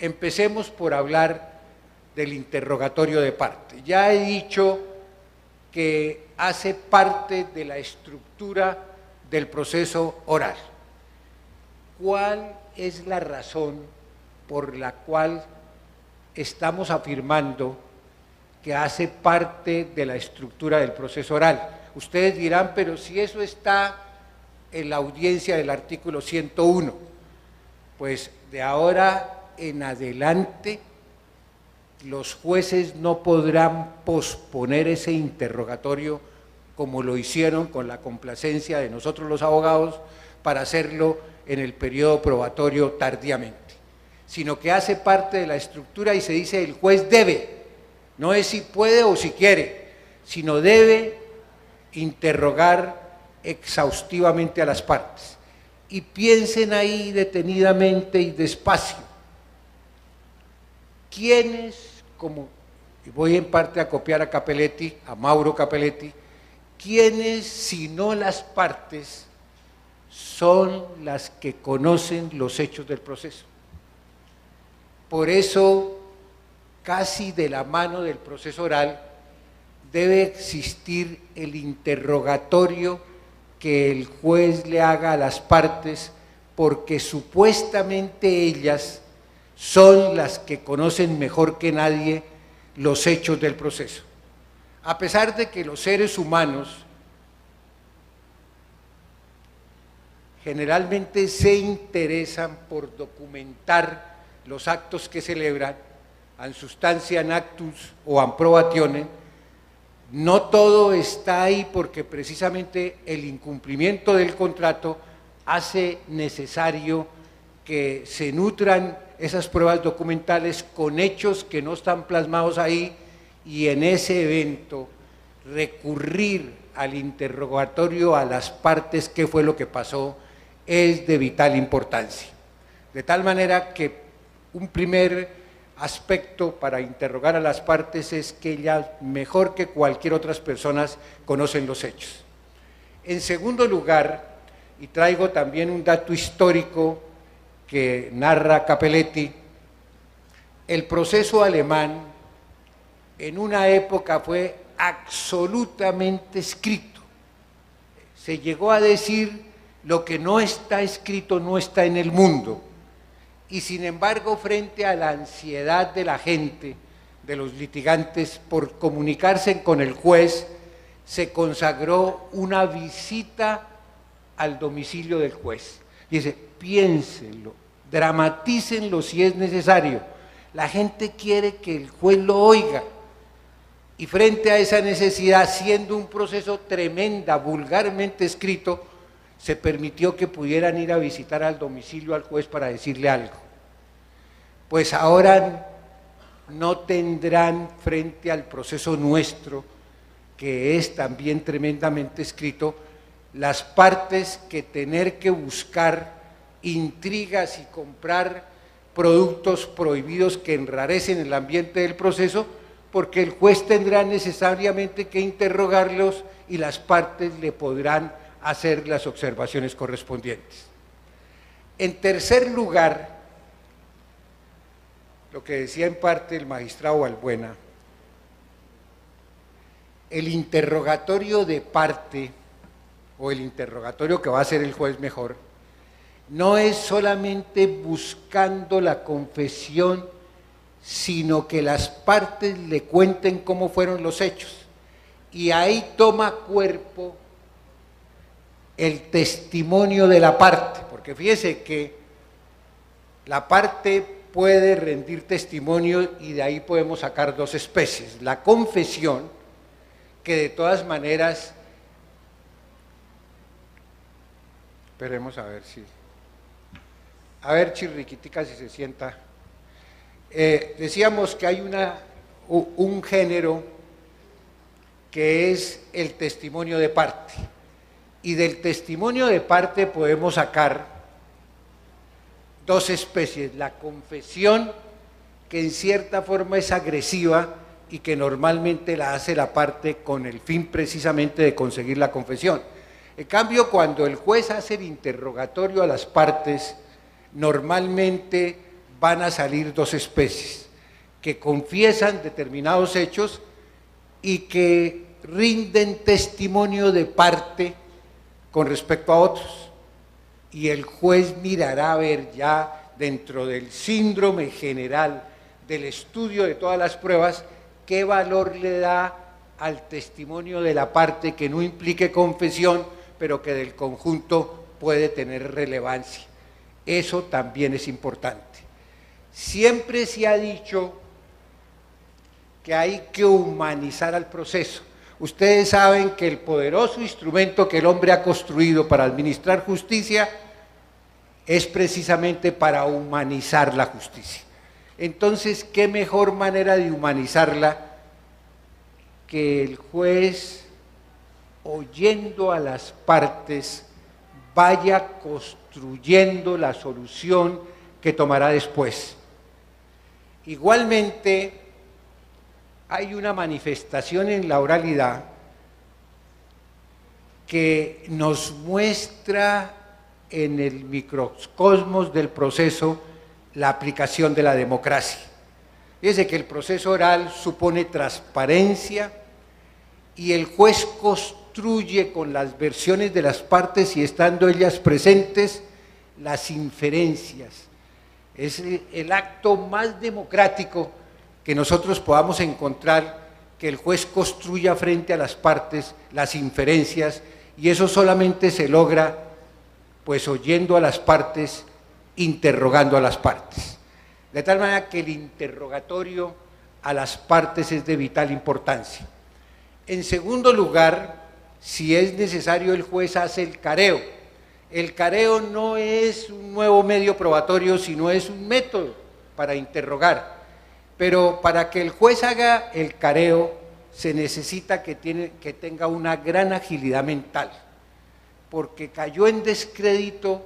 Empecemos por hablar del interrogatorio de parte. Ya he dicho que hace parte de la estructura del proceso oral. ¿Cuál es la razón por la cual estamos afirmando que hace parte de la estructura del proceso oral? Ustedes dirán, pero si eso está en la audiencia del artículo 101, pues de ahora en adelante los jueces no podrán posponer ese interrogatorio como lo hicieron con la complacencia de nosotros los abogados para hacerlo en el periodo probatorio tardíamente, sino que hace parte de la estructura y se dice el juez debe, no es si puede o si quiere, sino debe interrogar exhaustivamente a las partes. Y piensen ahí detenidamente y despacio, ¿quiénes, como y voy en parte a copiar a Capelletti, a Mauro Capelletti, quiénes si no las partes son las que conocen los hechos del proceso? Por eso, casi de la mano del proceso oral, debe existir el interrogatorio que el juez le haga a las partes, porque supuestamente ellas son las que conocen mejor que nadie los hechos del proceso. A pesar de que los seres humanos generalmente se interesan por documentar los actos que celebran, an substantiam actus o an probationem, no todo está ahí porque precisamente el incumplimiento del contrato hace necesario que se nutran esas pruebas documentales con hechos que no están plasmados ahí, y en ese evento recurrir al interrogatorio a las partes, qué fue lo que pasó, es de vital importancia. De tal manera que un primer aspecto para interrogar a las partes es que ellas, mejor que cualquier otras personas, conocen los hechos. En segundo lugar, y traigo también un dato histórico que narra Capelletti, el proceso alemán en una época fue absolutamente escrito. Se llegó a decir, lo que no está escrito no está en el mundo. Y sin embargo, frente a la ansiedad de la gente, de los litigantes, por comunicarse con el juez, se consagró una visita al domicilio del juez. Dice, piénsenlo, dramatícenlo si es necesario. La gente quiere que el juez lo oiga. Y frente a esa necesidad, siendo un proceso tremenda, vulgarmente escrito, se permitió que pudieran ir a visitar al domicilio al juez para decirle algo. Pues ahora no tendrán frente al proceso nuestro, que es también tremendamente escrito, las partes que tener que buscar intrigas y comprar productos prohibidos que enrarecen el ambiente del proceso, porque el juez tendrá necesariamente que interrogarlos y las partes le podrán hacer las observaciones correspondientes. En tercer lugar, lo que decía en parte el magistrado Balbuena, el interrogatorio de parte, o el interrogatorio que va a hacer el juez mejor, no es solamente buscando la confesión, sino que las partes le cuenten cómo fueron los hechos, y ahí toma cuerpo el testimonio de la parte, porque fíjese que la parte puede rendir testimonio y de ahí podemos sacar dos especies: la confesión, que de todas maneras, esperemos a ver Chirriquitica si se sienta, decíamos que hay un género que es el testimonio de parte, y del testimonio de parte podemos sacar dos especies: la confesión, que en cierta forma es agresiva y que normalmente la hace la parte con el fin precisamente de conseguir la confesión. En cambio, cuando el juez hace el interrogatorio a las partes, normalmente van a salir dos especies, que confiesan determinados hechos y que rinden testimonio de parte con respecto a otros. Y el juez mirará a ver ya dentro del síndrome general del estudio de todas las pruebas, qué valor le da al testimonio de la parte que no implique confesión, pero que del conjunto puede tener relevancia. Eso también es importante. Siempre se ha dicho que hay que humanizar al proceso. Ustedes saben que el poderoso instrumento que el hombre ha construido para administrar justicia es precisamente para humanizar la justicia. Entonces, ¿qué mejor manera de humanizarla que el juez, oyendo a las partes, vaya construyendo la solución que tomará después? Igualmente, hay una manifestación en la oralidad que nos muestra en el microcosmos del proceso la aplicación de la democracia. Fíjense que el proceso oral supone transparencia y el juez construye con las versiones de las partes y estando ellas presentes las inferencias. Es el acto más democrático que nosotros podamos encontrar, que el juez construya frente a las partes las inferencias, y eso solamente se logra pues oyendo a las partes, interrogando a las partes. De tal manera que el interrogatorio a las partes es de vital importancia. En segundo lugar, si es necesario, el juez hace el careo. El careo no es un nuevo medio probatorio, sino es un método para interrogar. Pero para que el juez haga el careo, se necesita que tenga una gran agilidad mental, porque cayó en descrédito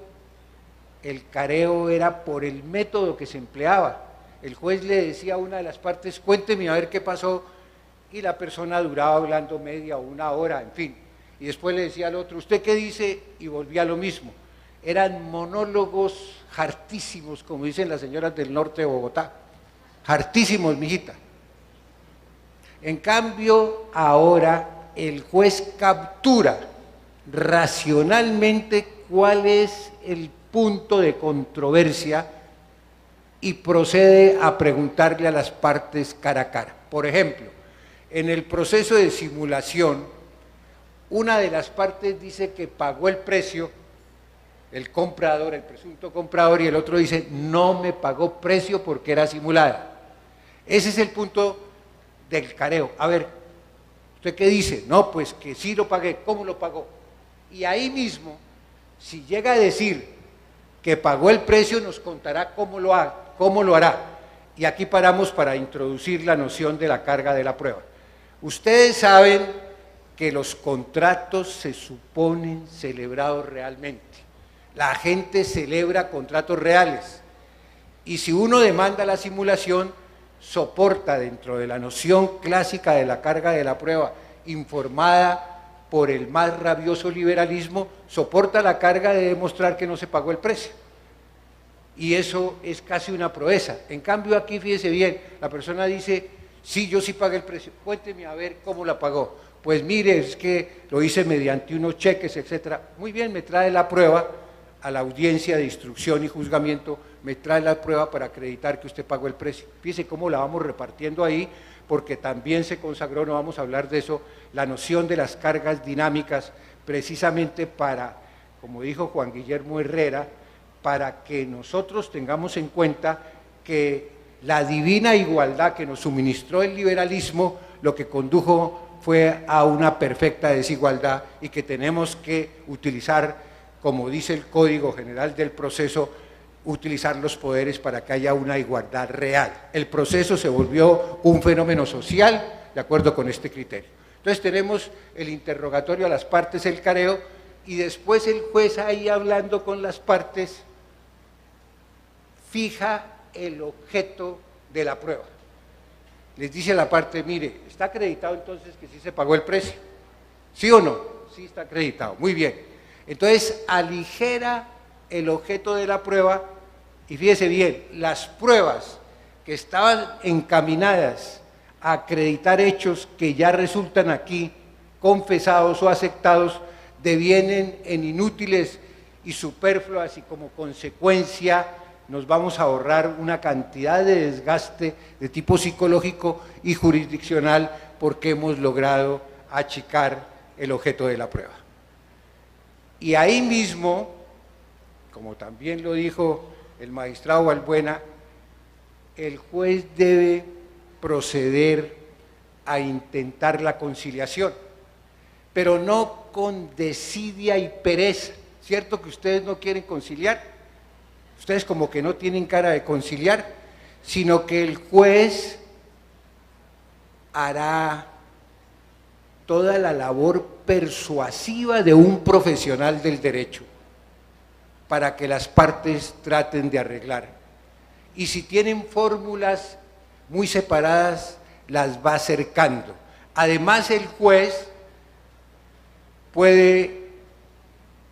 el careo era por el método que se empleaba. El juez le decía a una de las partes, cuénteme a ver qué pasó, y la persona duraba hablando media o una hora, en fin, y después le decía al otro, ¿usted qué dice? Y volvía a lo mismo. Eran monólogos hartísimos, como dicen las señoras del norte de Bogotá, hartísimos, mijita. En cambio, ahora el juez captura racionalmente cuál es el punto de controversia y procede a preguntarle a las partes cara a cara. Por ejemplo, en el proceso de simulación, una de las partes dice que pagó el precio, el comprador, el presunto comprador, y el otro dice, no me pagó precio porque era simulada. Ese es el punto del careo. A ver, ¿usted qué dice? No, pues que sí lo pagué. ¿Cómo lo pagó? Y ahí mismo, si llega a decir que pagó el precio, nos contará cómo lo hará. Y aquí paramos para introducir la noción de la carga de la prueba. Ustedes saben que los contratos se suponen celebrados realmente. La gente celebra contratos reales. Y si uno demanda la simulación, soporta dentro de la noción clásica de la carga de la prueba, informada por el más rabioso liberalismo, soporta la carga de demostrar que no se pagó el precio. Y eso es casi una proeza. En cambio aquí, fíjese bien, la persona dice, sí, yo sí pagué el precio, cuénteme a ver cómo la pagó. Pues mire, es que lo hice mediante unos cheques, etcétera. Muy bien, me trae la prueba a la audiencia de instrucción y juzgamiento, me trae la prueba para acreditar que usted pagó el precio. Fíjese cómo la vamos repartiendo ahí, porque también se consagró, no vamos a hablar de eso, la noción de las cargas dinámicas, precisamente para, como dijo Juan Guillermo Herrera, para que nosotros tengamos en cuenta que la divina igualdad que nos suministró el liberalismo, lo que condujo fue a una perfecta desigualdad, y que tenemos que utilizar, como dice el Código General del Proceso, utilizar los poderes para que haya una igualdad real. El proceso se volvió un fenómeno social de acuerdo con este criterio. Entonces tenemos el interrogatorio a las partes, el careo, y después el juez ahí hablando con las partes fija el objeto de la prueba. Les dice a la parte, mire, ¿está acreditado entonces que sí se pagó el precio? ¿Sí o no? Sí está acreditado, muy bien. Entonces aligera el objeto de la prueba Y fíjese bien, las pruebas que estaban encaminadas a acreditar hechos que ya resultan aquí confesados o aceptados, devienen en inútiles y superfluas, y como consecuencia nos vamos a ahorrar una cantidad de desgaste de tipo psicológico y jurisdiccional, porque hemos logrado achicar el objeto de la prueba. Y ahí mismo, como también lo dijo el magistrado Balbuena, el juez debe proceder a intentar la conciliación, pero no con desidia y pereza. ¿Cierto que ustedes no quieren conciliar? Ustedes como que no tienen cara de conciliar, sino que el juez hará toda la labor persuasiva de un profesional del derecho para que las partes traten de arreglar. Y si tienen fórmulas muy separadas, las va acercando. Además, el juez puede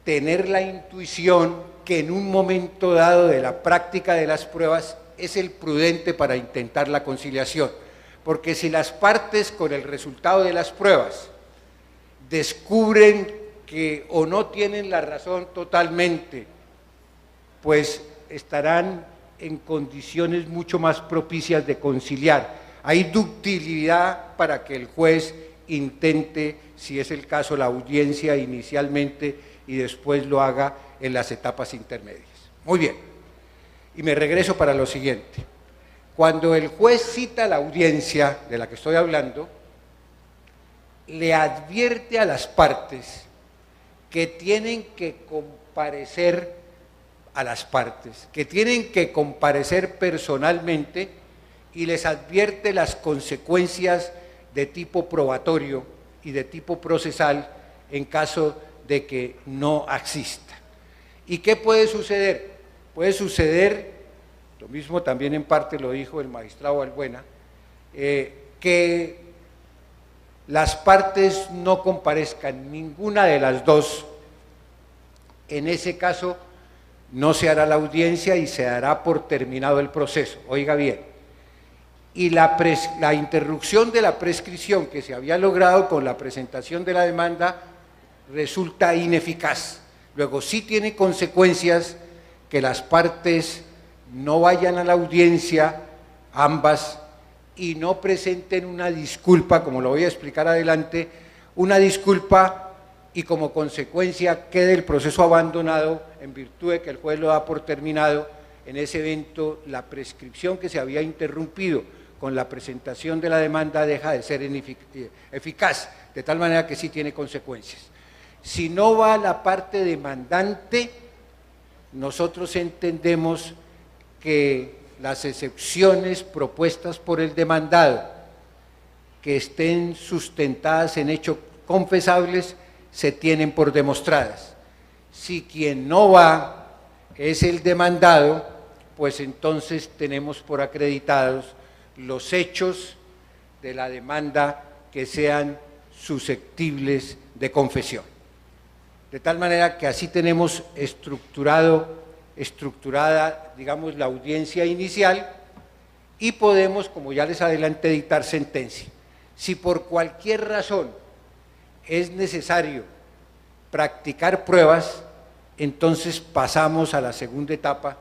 tener la intuición que en un momento dado de la práctica de las pruebas es el prudente para intentar la conciliación, porque si las partes con el resultado de las pruebas descubren que o no tienen la razón totalmente, pues estarán en condiciones mucho más propicias de conciliar. Hay ductilidad para que el juez intente, si es el caso, la audiencia inicialmente y después lo haga en las etapas intermedias. Muy bien, y me regreso para lo siguiente. Cuando el juez cita la audiencia de la que estoy hablando, le advierte a las partes que tienen que comparecer personalmente, y les advierte las consecuencias de tipo probatorio y de tipo procesal en caso de que no exista. ¿Y qué puede suceder? Puede suceder, lo mismo también en parte lo dijo el magistrado Balbuena, que las partes no comparezcan, ninguna de las dos. En ese caso no se hará la audiencia y se dará por terminado el proceso. Oiga bien, y la interrupción de la prescripción que se había logrado con la presentación de la demanda resulta ineficaz. Luego sí tiene consecuencias que las partes no vayan a la audiencia, ambas, y no presenten una disculpa, como lo voy a explicar adelante, una disculpa, y como consecuencia quede el proceso abandonado en virtud de que el juez lo da por terminado. En ese evento la prescripción que se había interrumpido con la presentación de la demanda deja de ser eficaz, de tal manera que sí tiene consecuencias. Si no va la parte demandante, nosotros entendemos que las excepciones propuestas por el demandado, que estén sustentadas en hechos confesables, se tienen por demostradas. Si quien no va es el demandado, pues entonces tenemos por acreditados los hechos de la demanda que sean susceptibles de confesión. De tal manera que así tenemos estructurada, digamos, la audiencia inicial, y podemos, como ya les adelanté, dictar sentencia. Si por cualquier razón es necesario practicar pruebas, entonces pasamos a la segunda etapa,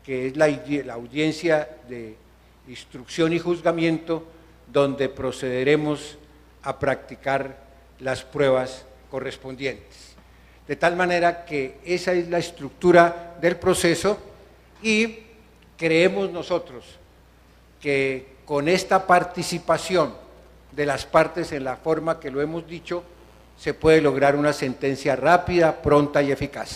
que es la audiencia de instrucción y juzgamiento, donde procederemos a practicar las pruebas correspondientes. De tal manera que esa es la estructura del proceso, y creemos nosotros que con esta participación de las partes en la forma que lo hemos dicho, se puede lograr una sentencia rápida, pronta y eficaz.